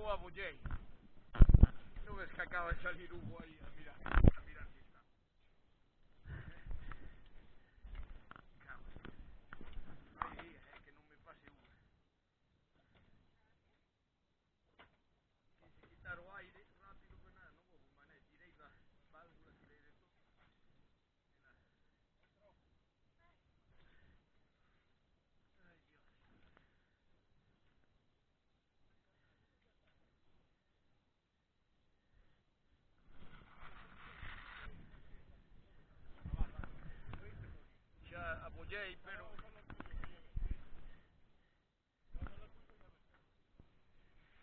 o abollei. Non ves que acaba de salir Hugo aí a mirar si está. Cago. Aí, que non me pase Hugo. Quise quitar o aire rápido, pero nada, non houve mané. Tirei da válvula, tirei de todo. Ai, Dios. Xa abollei, pero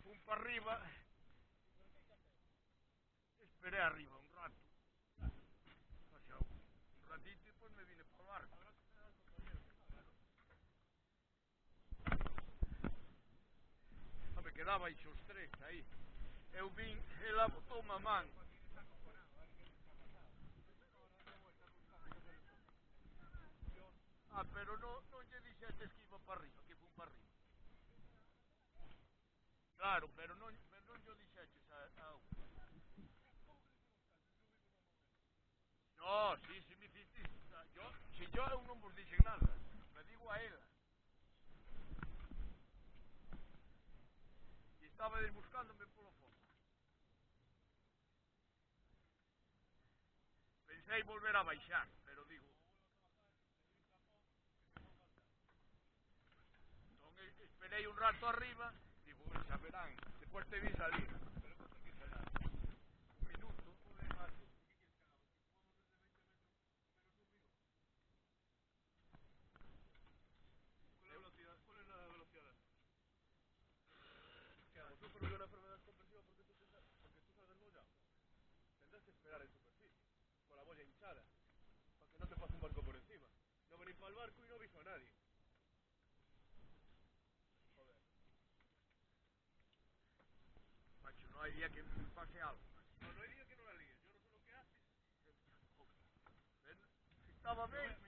fun para arriba, esperé arriba un rato. O sea, un ratito e depois me vine para o barco. Me quedaba hecho os tres aí. Eu vin, ela botou unha man. Pero non lle dixetes que iba para arriba, que fun para arriba. Claro, pero non lle dixetes a no, si me hiciste. Si yo eu non vos dixen nada, me digo a ela. E estaba buscándome polo fondo. Pensei volver a baixar, pero digo, entón esperei un rato arriba, digo, xa verán, despois te vi salir. Un minuto, ¿cuál es la velocidad? Tú por una enfermedad compresiva porque tú salgas bollado. Tendrás que esperar en superficie, con la boya hinchada, para que no te pase un barco por encima. No venir para el barco y no aviso a nadie. Joder. Macho, no hay día que me pase algo. No hay día que no la líes. Yo no sé lo que haces. Estaba bien.